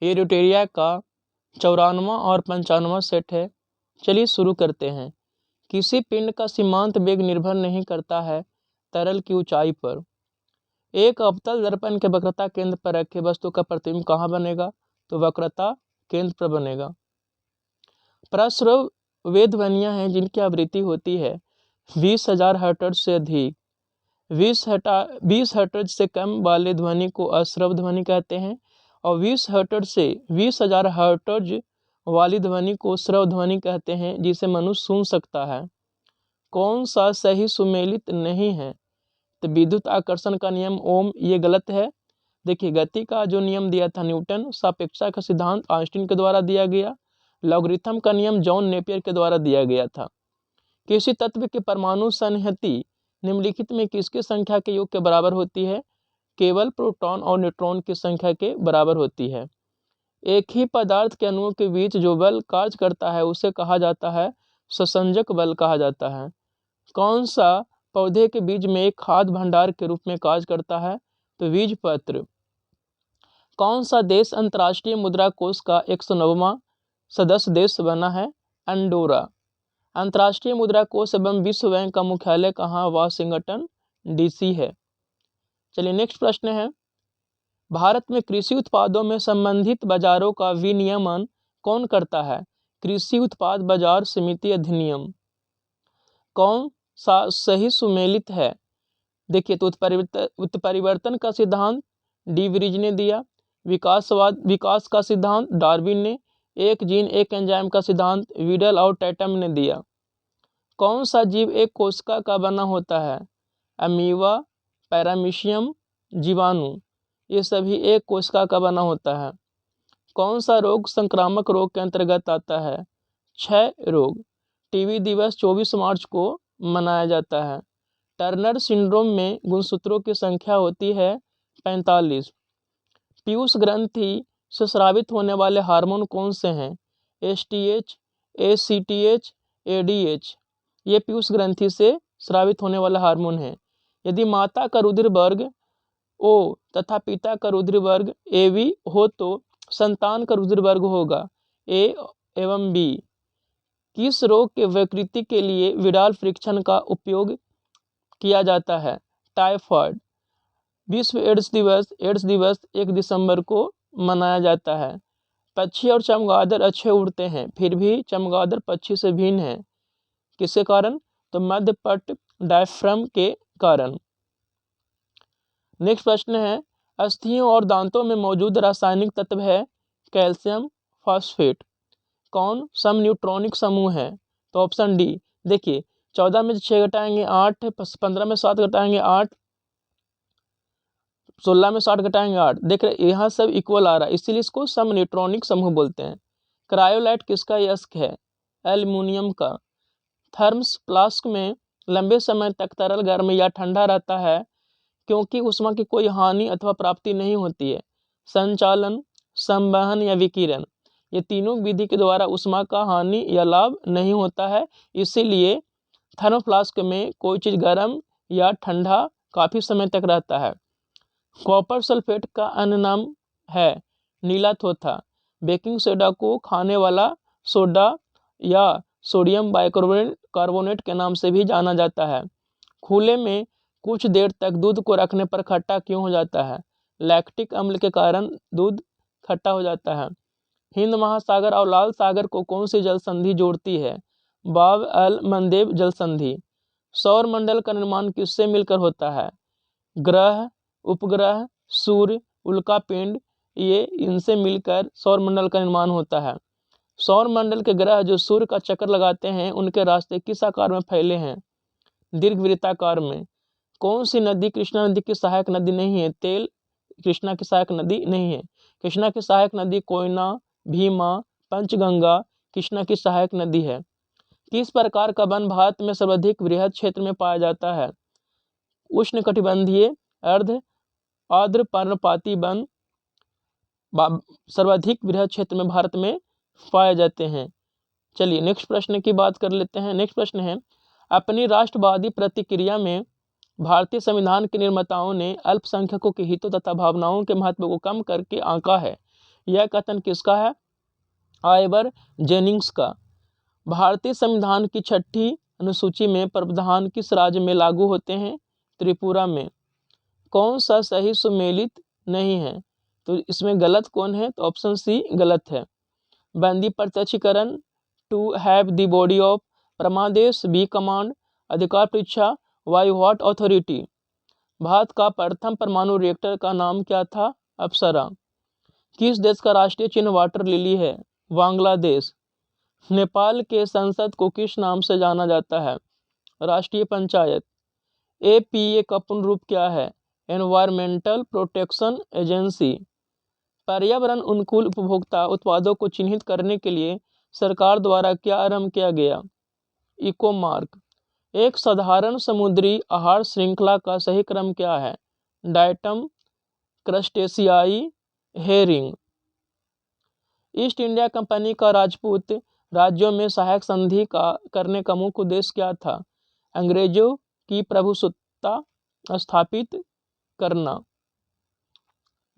ये ड्यूटेरिया का 94वां और 95वां सेट है। चलिए शुरू करते हैं। किसी पिंड का सीमांत वेग निर्भर नहीं करता है तरल की ऊंचाई पर। एक अवतल दर्पण के वक्रता केंद्र पर रखे वस्तु का प्रतिबिंब कहाँ बनेगा? तो वक्रता केंद्र पर बनेगा। प्रस्रव वे ध्वनियाँ हैं जिनकी आवृत्ति होती है 20,000 हर्ट्ज से अधिक। 20 हर्ट्ज से कम वाले ध्वनि को अश्रव ध्वनि कहते हैं और 20 हर्ट्ज से 20,000 हर्ट्ज वाली ध्वनि को श्रव ध्वनि कहते हैं, जिसे मनुष्य सुन सकता है। कौन सा सही सुमेलित नहीं है? तो विद्युत आकर्षण का नियम ओम, ये गलत है। देखिए, गति का जो नियम दिया था न्यूटन, सापेक्षता का सिद्धांत आइंस्टीन के द्वारा दिया गया, लॉगरिथम का नियम जॉन नेपियर के द्वारा दिया गया था। किसी तत्व की परमाणु संहति निम्नलिखित में किसकी संख्या के योग के बराबर होती है? केवल प्रोटॉन और न्यूट्रॉन की संख्या के बराबर होती है। एक ही पदार्थ के अणुओं के बीच जो बल कार्य करता है उसे कहा जाता है संसंजक बल कहा जाता है। कौन सा पौधे के बीज में एक खाद्य भंडार के रूप में कार्य करता है? तो बीजपत्र। कौन सा देश अंतर्राष्ट्रीय मुद्रा कोष का 109वां सदस्य देश बना है? अंडोरा। अंतर्राष्ट्रीय मुद्रा कोष एवं विश्व बैंक का मुख्यालय कहाँ? वाशिंगटन डीसी है। चलिए नेक्स्ट प्रश्न है, भारत में कृषि उत्पादों में संबंधित बाजारों का विनियमन कौन करता है? कृषि उत्पाद बाजार समिति अधिनियम। कौन सा सही सुमेलित है? देखिए, तो उत्परिवर्तन का सिद्धांत डी विरिज ने दिया, विकास का सिद्धांत डार्विन ने, एक जीन एक एंजाइम का सिद्धांत वीडल और टैटम ने दिया। कौन सा जीव एक कोशिका का बना होता है? अमीबा, पैरामीशियम, जीवाणु, ये सभी एक कोशिका का बना होता है। कौन सा रोग संक्रामक रोग के अंतर्गत आता है? क्षय रोग। टीबी दिवस 24 मार्च को मनाया जाता है। टर्नर सिंड्रोम में गुणसूत्रों की संख्या होती है 45। पीयूष ग्रंथि से स्रावित होने वाले हार्मोन कौन से हैं? एसटीएच, एसीटीएच, एडीएच, ये पीयूष ग्रंथि से स्रावित होने वाला हार्मोन है। यदि माता का रुधिर वर्ग ओ तथा पिता का रुधिर वर्ग एवी हो तो संतान का रुधिर वर्ग होगा ए एवं बी। किस रोग के विकृति के लिए विडाल फ्रिक्शन का उपयोग किया जाता है? टाइफाइड। विश्व एड्स दिवस 1 दिसंबर को मनाया जाता है। पक्षी और चमगादड़ अच्छे उड़ते हैं, फिर भी चमगादड़ पक्षी से भिन्न है। किसके कारण? तो मध्यपट डायफ्राम के कारण। नेक्स्ट प्रश्न है, अस्थियों और दांतों में मौजूद रासायनिक तत्व है कैल्शियम फॉस्फेट। कौन सम न्यूट्रॉनिक समूह है? तो ऑप्शन डी। देखिए, 14 में 6 घटाएंगे 8, 15 में 7 घटाएंगे 8, 16 में 60 घटाएंगे 8। देख रहे यहाँ सब इक्वल आ रहा है, इसीलिए इसको सम न्यूट्रॉनिक समूह बोलते हैं। क्रायोलाइट किसका यस्क है? एल्युमिनियम का। थर्मस फ्लास्क में लंबे समय तक तरल गर्म या ठंडा रहता है क्योंकि ऊष्मा की कोई हानि अथवा प्राप्ति नहीं होती है। संचालन, संवहन या विकिरण, ये तीनों विधि के द्वारा ऊष्मा का हानि या लाभ नहीं होता है, इसीलिए थर्मोफ्लास्क में कोई चीज़ गर्म या ठंडा काफ़ी समय तक रहता है। कॉपर सल्फेट का अन्य नाम है नीला थोथा। बेकिंग सोडा को खाने वाला सोडा या सोडियम बाइकार्बोनेट के नाम से भी जाना जाता है। खुले में कुछ देर तक दूध को रखने पर खट्टा क्यों हो जाता है? लैक्टिक अम्ल के कारण दूध खट्टा हो जाता है। हिंद महासागर और लाल सागर को कौन सी जल संधि जोड़ती है? बाब अल मंदेब जल संधि। सौर मंडल का निर्माण किससे मिलकर होता है? ग्रह, उपग्रह, सूर्य, उल्कापिंड, ये इनसे मिलकर सौर मंडल का निर्माण होता है। सौर मंडल के ग्रह जो सूर्य का चक्कर लगाते हैं उनके रास्ते किस आकार में फैले हैं? दीर्घवृत्ताकार में। कौन सी नदी कृष्णा नदी की सहायक नदी नहीं है? तेल कृष्णा की सहायक नदी नहीं है। कृष्णा की सहायक नदी कोयना, भीमा, पंचगंगा कृष्णा की सहायक नदी है। किस प्रकार का वन भारत में सर्वाधिक बृहद क्षेत्र में पाया जाता है? उष्णकटिबंधीय अर्ध आर्द्र पर्णपाती वन सर्वाधिक बृहद क्षेत्र में भारत में पाए जाते हैं। चलिए नेक्स्ट प्रश्न की बात कर लेते हैं। नेक्स्ट प्रश्न है, अपनी राष्ट्रवादी प्रतिक्रिया में भारतीय संविधान के निर्माताओं ने अल्पसंख्यकों के हितों तथा भावनाओं के महत्व को कम करके आंका है। यह कथन किसका है? आइवर जेनिंग्स का। भारतीय संविधान की 6ठी अनुसूची में प्रावधान किस राज्य में लागू होते हैं? त्रिपुरा में। कौन सा सही सुमेलित नहीं है? तो इसमें गलत कौन है? तो ऑप्शन सी गलत है। बंदी प्रत्यक्षीकरण, to have the body of, परमादेश, बी कमांड, अधिकार परीक्षा, वाई व्हाट अथॉरिटी। भारत का प्रथम परमाणु रिएक्टर का नाम क्या था? अप्सरा। किस देश का राष्ट्रीय चिन्ह वाटर लिली है? बांग्लादेश। नेपाल के संसद को किस नाम से जाना जाता है? राष्ट्रीय पंचायत। APA का पूर्ण रूप क्या है? Environmental protection agency. पर्यावरण अनुकूल उपभोक्ता उत्पादों को चिन्हित करने के लिए सरकार द्वारा क्या आरंभ किया गया? Eco mark. एक साधारण समुद्री आहार श्रृंखला का सही क्रम क्या है? डायटम, क्रस्टेशियाई, हेरिंग। ईस्ट इंडिया कंपनी का राजपूत राज्यों में सहायक संधि का करने का मुख्य उद्देश्य क्या था? अंग्रेजों की प्रभुसत्ता स्थापित करना।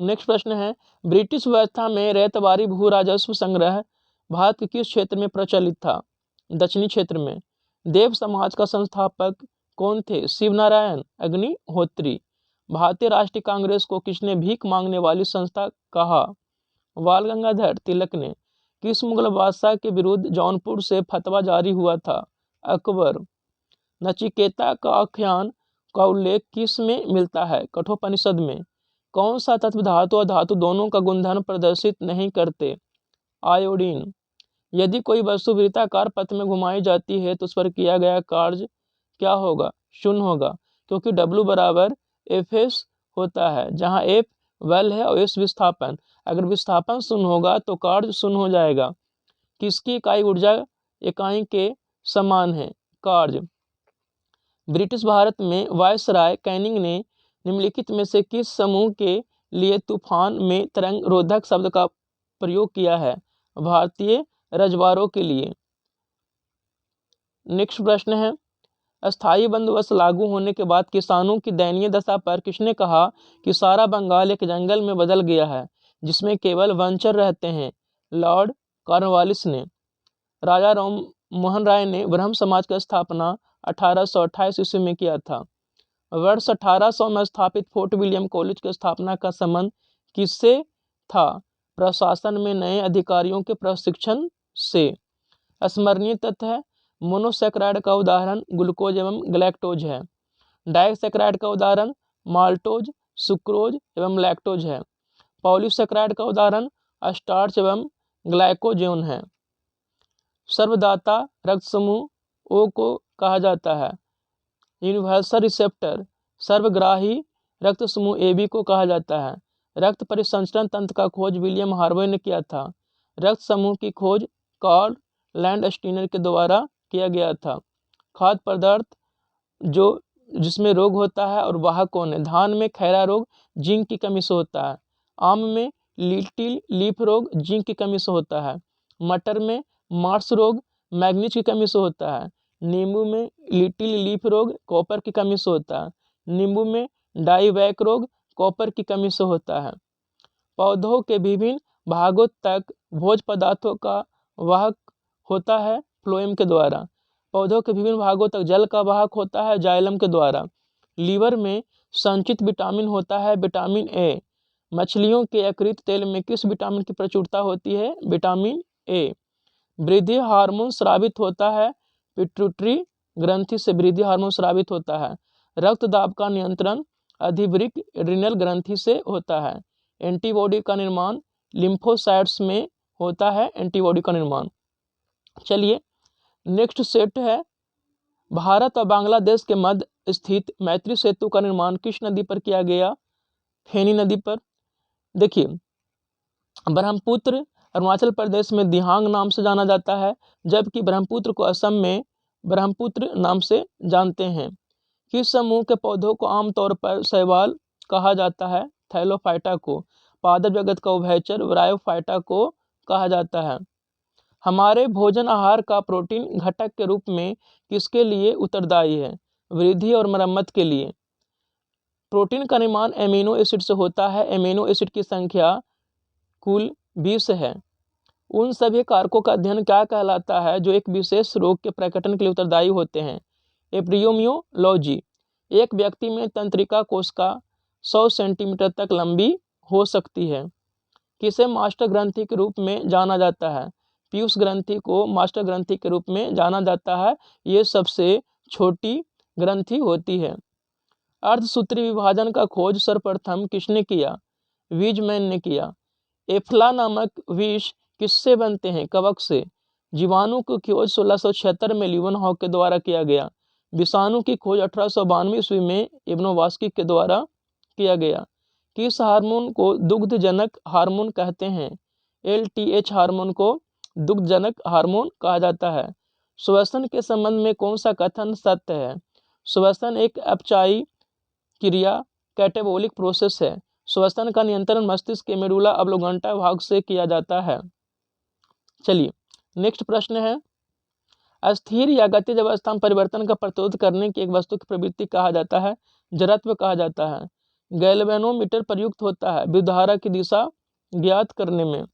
नेक्स्ट प्रश्न है, ब्रिटिश व्यवस्था में रैयतवारी भू राजस्व संग्रह भारत के किस क्षेत्र में प्रचलित था? दक्षिणी क्षेत्र में। देव समाज का संस्थापक कौन थे? शिवनारायण अग्निहोत्री। भारतीय राष्ट्रीय कांग्रेस को किसने भीख मांगने वाली संस्था कहा? बाल गंगाधर तिलक ने। किस मुगल बादशाह के विरुद्ध जौनपुर से फतवा जारी हुआ था? अकबर। नचिकेता का आख्यान का उल्लेख किस में मिलता है? कठोपनिषद में। कौन सा तत्व धातु और धातु दोनों का गुणधर्म प्रदर्शित नहीं करते? आयोडीन। यदि कोई वस्तु वृत्ताकार पथ में घुमाई जाती है तो उस पर किया गया कार्य क्या होगा? शून्य होगा, क्योंकि W बराबर Fs होता है, जहां F बल है और S विस्थापन। अगर विस्थापन शून्य होगा तो कार्य शून्य हो जाएगा। किसकी इकाई ऊर्जा इकाई के समान है? कार्य। ब्रिटिश भारत में वायसराय कैनिंग ने निम्नलिखित में से किस समूह के लिए तूफान में तरंग रोधक शब्द का प्रयोग किया है? भारतीय रजवाड़ों के लिए। नेक्स्ट प्रश्न है, अस्थायी बंदोबस्त लागू होने के बाद किसानों की दयनीय दशा पर किसने कहा कि सारा बंगाल एक जंगल में बदल गया है जिसमें केवल वनचर रहते हैं? लॉर्ड कॉर्नवालिस ने। राजा राम मोहन राय ने ब्रह्म समाज की स्थापना 1828 ईस्वी में किया था। वर्ष 1800 में स्थापित फोर्ट विलियम कॉलेज की स्थापना का संबंध किससे था? प्रशासन में नए अधिकारियों के प्रशिक्षण से। स्मरणीय तथ्य है, मोनोसैकराइड का उदाहरण ग्लूकोज एवं ग्लैक्टोज है। डाइसैकराइड का उदाहरण माल्टोज, सुक्रोज एवं लैक्टोज है। पॉलीसैकराइड का उदाहरण स्टार्च एवं ग्लाइकोजेन है। सर्वदाता रक्त समूह O को कहा जाता है। यूनिवर्सल रिसेप्टर सर्वग्राही रक्त समूह AB को कहा जाता है। रक्त परिसंचरण तंत्र का खोज विलियम हार्वे ने किया था। रक्त समूह की खोज कार्ल लैंडस्टीनर के द्वारा किया गया था। खाद्य पदार्थ जिसमें रोग होता है और वाहक कौन है? धान में खैरा रोग जिंक की कमी से होता है। आम में लिटिल लीफ रोग जिंक की कमी से होता है। मटर में मार्स रोग मैग्नीज की कमी से होता है। नींबू में लिटिल लीफ रोग कॉपर की कमी से होता है। नींबू में डाईवैक रोग कॉपर की कमी से होता है। पौधों के विभिन्न भागों तक भोज्य पदार्थों का वाहक होता है फ्लोएम के द्वारा। पौधों के विभिन्न भागों तक जल का वाहक होता है जाइलम के द्वारा। लीवर में संचित विटामिन होता है विटामिन ए। मछलियों के यकृत तेल में किस विटामिन की प्रचुरता होती है? Vitamin A. वृद्धि हार्मोन स्रावित होता है पिट्यूटरी ग्रंथि से वृद्धि हार्मोन स्रावित होता है। रक्त दाब का नियंत्रण अधिवृक्क एड्रिनल ग्रंथि से होता है। एंटीबॉडी का निर्माण लिम्फोसाइट्स में होता है। एंटीबॉडी का निर्माण। चलिए नेक्स्ट सेट है, भारत और बांग्लादेश के मध्य स्थित मैत्री सेतु का निर्माण किस नदी पर किया गया? फेनी नदी पर। देखिए, ब्रह्मपुत्र अरुणाचल प्रदेश में दिहांग नाम से जाना जाता है, जबकि ब्रह्मपुत्र को असम में ब्रह्मपुत्र नाम से जानते हैं। किस समूह के पौधों को आमतौर पर शैवाल कहा जाता है? थैलोफाइटा को। पादप जगत का उभयचर ब्रायोफाइटा को कहा जाता है। हमारे भोजन आहार का प्रोटीन घटक के रूप में किसके लिए उत्तरदायी है? वृद्धि और मरम्मत के लिए। प्रोटीन का निर्माण एमिनो एसिड से होता है। एमिनो एसिड की संख्या कुल विष है। उन सभी कारकों का अध्ययन क्या कहलाता है जो एक विशेष रोग के प्रकटन के लिए उत्तरदायी होते हैं? एपिडेमियोलॉजी। एक व्यक्ति में तंत्रिका कोशिका 100 सेंटीमीटर तक लंबी हो सकती है। किसे मास्टर ग्रंथि के रूप में जाना जाता है? पीयूष ग्रंथि को मास्टर ग्रंथि के रूप में जाना जाता है। ये सबसे छोटी ग्रंथि होती है। अर्धसूत्री विभाजन का खोज सर्वप्रथम किसने किया? वीजमैन ने किया। एफ्ला नामक विष किससे बनते हैं? कवक से। जीवाणु की खोज 1676 में लीवनहॉक के द्वारा किया गया। विषाणु की खोज 1892 ईस्वी में इब्नोवास्की के द्वारा किया गया। किस हार्मोन को दुग्धजनक हार्मोन कहते हैं? LTH हार्मोन को दुग्धजनक हार्मोन कहा जाता है। श्वसन के संबंध में कौन सा कथन सत्य है? श्वसन एक अपचायी क्रिया कैटेबोलिक प्रोसेस है। श्वसन का नियंत्रण मस्तिष्क के मेडुला ऑब्लोंगेटा भाग से किया जाता है। चलिए नेक्स्ट प्रश्न है, अस्थिर या गतिज अवस्था में परिवर्तन का प्रतिरोध करने की एक वस्तु की प्रवृत्ति कहा जाता है, जड़त्व कहा जाता है। गैल्वेनोमीटर प्रयुक्त होता है विद्युतधारा की दिशा ज्ञात करने में।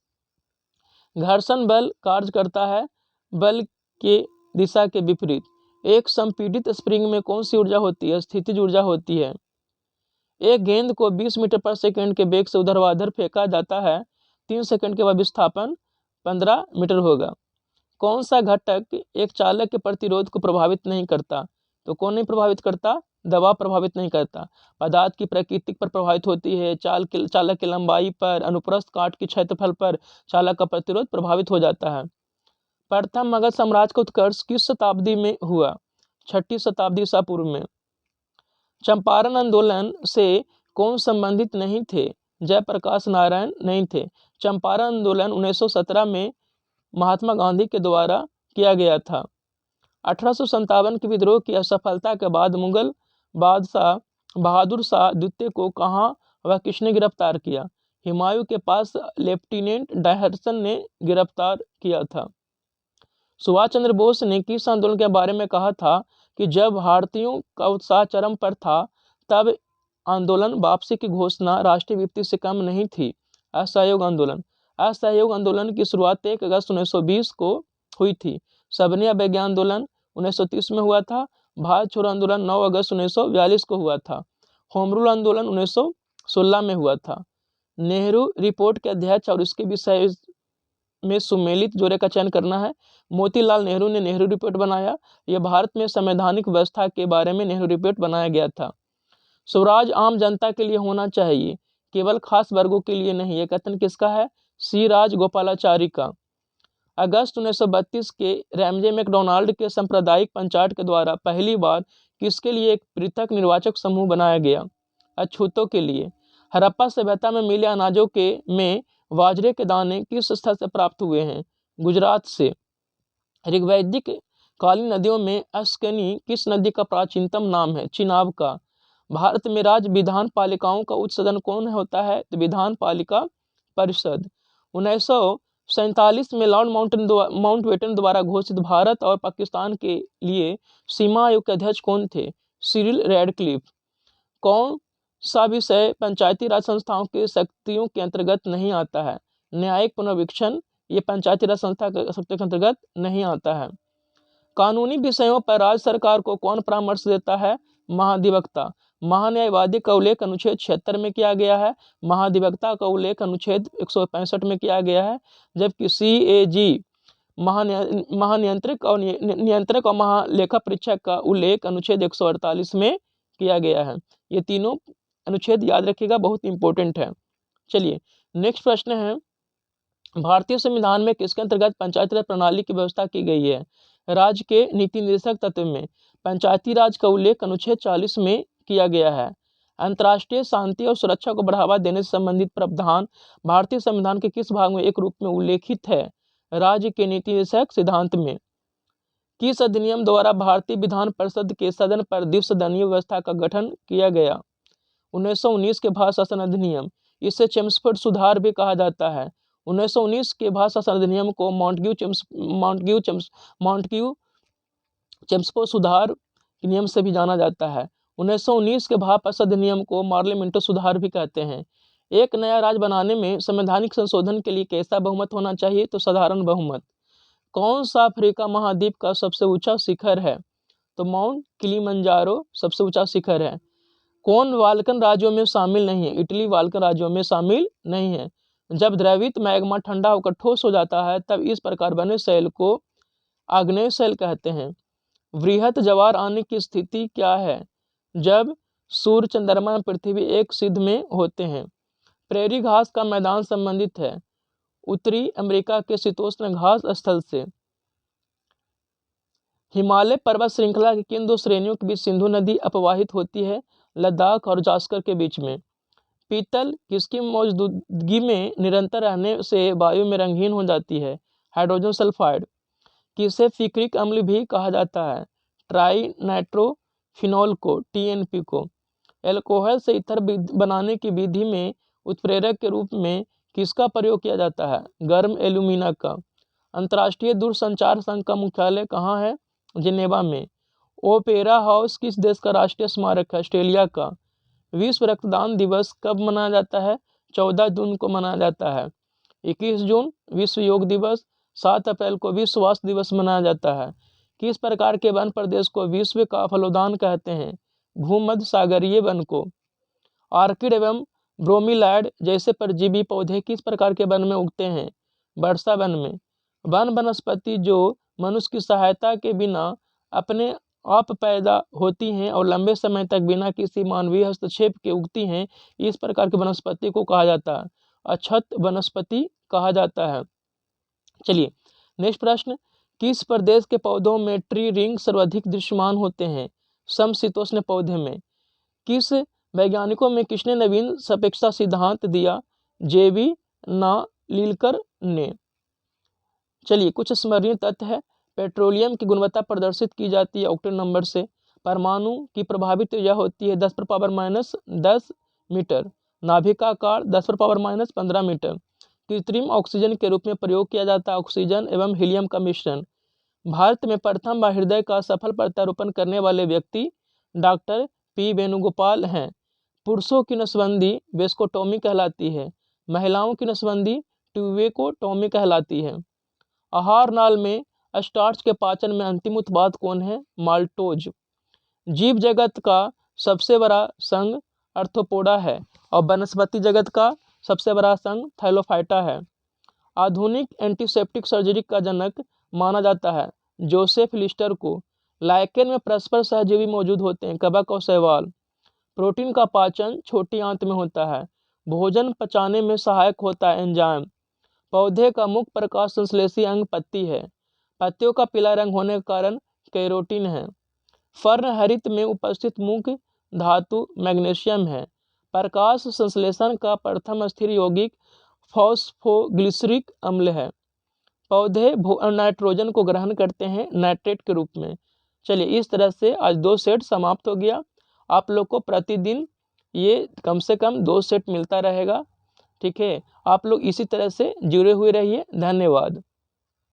घर्षण बल कार्य करता है बल के दिशा के विपरीत। एक संपीड़ित स्प्रिंग में कौन सी ऊर्जा होती है? स्थितिज ऊर्जा होती है। एक गेंद को 20 मीटर पर सेकंड के वेग से ऊर्ध्वाधर फेंका जाता है। 3 सेकंड के बाद विस्थापन 15 मीटर होगा। कौन सा घटक एक चालक के प्रतिरोध को प्रभावित नहीं करता? तो कौन नहीं प्रभावित करता? दबाव प्रभावित नहीं करता। पदार्थ की प्रकृति पर प्रभावित होती है, चालक की लंबाई पर, अनुप्रस्थ काट के क्षेत्रफल पर चालक का प्रतिरोध प्रभावित हो जाता है। प्रथम मगध साम्राज्य का उत्कर्ष किस शताब्दी में हुआ? 6ठी शताब्दी ईसा पूर्व में। चंपारण आंदोलन से कौन संबंधित नहीं थे? जयप्रकाश नारायण नहीं थे। चंपारण आंदोलन 1917 में महात्मा गांधी के द्वारा किया गया था। 1857 के विद्रोह की असफलता के बाद मुगल बादशाह बहादुर शाह द्वितीय को कहाँ व किसने गिरफ्तार किया? हुमायूं के पास लेफ्टिनेंट डायहर्सन ने गिरफ्तार किया था। सुभाष चंद्र बोस ने किस आंदोलन के बारे में कहा था कि जब भारतीयों का उत्साह चरम पर था तब आंदोलन वापसी की घोषणा राष्ट्रीय विपत्ति से कम नहीं थी? असहयोग आंदोलन। असहयोग आंदोलन की शुरुआत 1 अगस्त 1920 को हुई थी। सबनी अवज्ञा आंदोलन 1930 में हुआ था। भारत छोड़ो आंदोलन 9 अगस्त 1942 को हुआ था। होम रूल आंदोलन 1916 में हुआ था। नेहरू रिपोर्ट के अध्यक्ष और इसके विषय में सुमेलित जोड़े का चयन करना है। मोतीलाल नेहरू ने नेहरू रिपोर्ट बनाया। यह भारत में संवैधानिक व्यवस्था के बारे में नेहरू रिपोर्ट बनाया गया था। स्वराज आम जनता के लिए होना चाहिए, केवल खास वर्गों के लिए नहीं। यह कथन किसका है? सी राज गोपालाचारी का। अगस्त 1932 के रैमजे मैकडोनाल्ड के सांप्रदायिक पंचायत के द्वारा पहली बार किसके लिए एक पृथक निर्वाचक समूह बनाया गया? अछूतों के लिए। हड़प्पा सभ्यता में मिले अनाजों के में बाजरे के दाने किस स्थल से प्राप्त हुए हैं? गुजरात से। ऋग्वैदिक कालीन नदियों में अस्कनी किस नदी का प्राचीनतम नाम है? चिनाब का। भारत में राज्य विधान पालिकाओं का उच्च सदन कौन होता है? तो विधान पालिका परिषद। 1947 में लॉर्ड माउंटबेटन द्वारा घोषित भारत और पाकिस्तान के लिए सीमा आयोग के अध्यक्ष कौन थे? Cyril Radcliffe. कौन सा विषय पंचायती राज संस्थाओं के शक्तियों के अंतर्गत नहीं आता है? न्यायिक पुनर्वीक्षण। ये पंचायती राज संस्था के शक्तियों के अंतर्गत नहीं आता है। कानूनी विषयों पर राज्य सरकार को कौन परामर्श देता है? महाधिवक्ता। महान्यायवादी का उल्लेख अनुच्छेद 76 में किया गया है। महाधिवक्ता का उल्लेख अनुच्छेद 165 में किया गया है। जबकि CAG महानियंत्रक और नियंत्रक और महालेखा परीक्षक का उल्लेख अनुच्छेद 148 में किया गया है। ये तीनों अनुच्छेद याद रखिएगा, बहुत इंपॉर्टेंट है। चलिए नेक्स्ट प्रश्न है, भारतीय संविधान में किसके अंतर्गत पंचायती राज प्रणाली की व्यवस्था की गई है? राज्य के नीति निर्देशक तत्व में पंचायती राज का उल्लेख अनुच्छेद 40 में किया गया है। अंतर्राष्ट्रीय शांति और सुरक्षा को बढ़ावा देने से संबंधित प्रावधान भारतीय संविधान के किस भाग में एक रूप में उल्लेखित है? राज्य के नीति निर्देशक सिद्धांत में। किस अधिनियम द्वारा भारतीय विधान परिषद के सदन पर द्विसदनीय व्यवस्था का गठन किया गया? 1919 के भारत शासन अधिनियम। इसे चेम्सफोर्ड सुधार भी कहा जाता है। 1919 के भारत शासन अधिनियम को चेम्सफोर्ड सुधार के नियम से भी जाना जाता है। 1919 के भारत शासन अधिनियम को मार्लिमेंटो सुधार भी कहते हैं। एक नया राज्य बनाने में संवैधानिक संशोधन के लिए कैसा बहुमत होना चाहिए? तो साधारण बहुमत। कौन सा अफ्रीका महाद्वीप का सबसे ऊंचा शिखर है? तो माउंट किलिमंजारो सबसे ऊंचा शिखर है। कौन बाल्कन राज्यों में शामिल नहीं है? इटली बाल्कन राज्यों में शामिल नहीं है। जब द्रवित मैग्मा ठंडा होकर ठोस हो जाता है तब इस प्रकार बने शैल को आग्नेय शैल कहते हैं। वृहत ज्वार आने की स्थिति क्या है? जब सूर्य, चंद्रमा, पृथ्वी एक सिध में होते हैं। प्रेरी घास का मैदान संबंधित है उत्तरी अमेरिका के शीतोष्ण घास स्थल से। हिमालय पर्वत श्रृंखला की किन दो श्रेणियों के बीच सिंधु नदी अपवाहित होती है? लद्दाख और जास्कर के बीच में। पीतल किसकी मौजूदगी में निरंतर रहने से वायु में रंगीन हो जाती है? Hydrogen sulphide. किसे फिक्रिक अम्ल भी कहा जाता है? ट्राई नाइट्रोफिनॉल को, TNP को। एल्कोहल से ईथर बनाने की विधि में उत्प्रेरक के रूप में किसका प्रयोग किया जाता है? गर्म एल्यूमिना का। अंतर्राष्ट्रीय दूरसंचार संघ का मुख्यालय कहाँ है? जिनेवा में। ओपेरा हाउस किस देश का राष्ट्रीय स्मारक है? ऑस्ट्रेलिया का। विश्व रक्तदान दिवस कब मनाया जाता है? 14 जून को मनाया जाता है। 21 जून विश्व योग दिवस, 7 अप्रैल को विश्व स्वास्थ्य दिवस मनाया जाता है। किस प्रकार के वन प्रदेश को विश्व का फलोद्यान कहते हैं? भूमध्य सागरीय वन को। ऑर्किड एवं ब्रोमीलैड जैसे परजीवी पौधे किस प्रकार के वन में उगते हैं? वर्षा वन में। वन वनस्पति जो मनुष्य की सहायता के बिना अपने आप पैदा होती हैं और लंबे समय तक बिना किसी मानवीय हस्तक्षेप के उगती हैं, इस प्रकार की वनस्पति को कहा जाता है अछत वनस्पति कहा जाता है। चलिए नेक्स्ट प्रश्न, किस प्रदेश के पौधों में ट्री रिंग सर्वाधिक दृश्यमान होते हैं? समशीतोष्ण पौधे में। किस वैज्ञानिकों में किसने नवीन सापेक्षता सिद्धांत दिया? JV नालिलकर ने। चलिए कुछ स्मरणीय तथ्य है। पेट्रोलियम की गुणवत्ता प्रदर्शित की जाती है ऑक्टेन नंबर से। परमाणु की प्रभावित ऊर्जा होती है 10⁻10 मीटर। नाभिक का आकार 10⁻15 मीटर। कृत्रिम ऑक्सीजन के रूप में प्रयोग किया जाता है ऑक्सीजन एवं हीलियम का मिश्रण। भारत में प्रथम बार हृदय का सफल प्रत्यारोपण करने वाले व्यक्ति डॉक्टर P वेणुगोपाल हैं। पुरुषों की नसबंदी वेस्कोटोमी कहलाती है। महिलाओं की नसबंदी ट्यूबेकोटोमी कहलाती है। आहार नाल में स्टार्च के पाचन में अंतिम उत्पाद कौन है? माल्टोज। जीव जगत का सबसे बड़ा संघ आर्थ्रोपोडा है और वनस्पति जगत का सबसे बड़ा संघ थैलोफाइटा है। आधुनिक एंटीसेप्टिक सर्जरी का जनक माना जाता है जोसेफ लिस्टर को। लाइकेन में परस्पर सहजीवी मौजूद होते हैं कवक और शैवाल। प्रोटीन का पाचन छोटी आंत में होता है। भोजन पचाने में सहायक होता है एंजाइम। पौधे का मुख्य प्रकाश संश्लेषी अंग पत्ती है। पत्तियों का पीला रंग होने के कारण कैरोटीन है। फर्ण हरित में उपस्थित मुख्य धातु मैग्नीशियम है। प्रकाश संश्लेषण का प्रथम स्थिर यौगिक फॉस्फोग्लिसरिक अम्ल है। पौधे नाइट्रोजन को ग्रहण करते हैं नाइट्रेट के रूप में। चलिए इस तरह से आज 2 सेट समाप्त हो गया। आप लोग को प्रतिदिन ये कम से कम 2 सेट मिलता रहेगा। ठीक है, आप लोग इसी तरह से जुड़े हुए रहिए। धन्यवाद।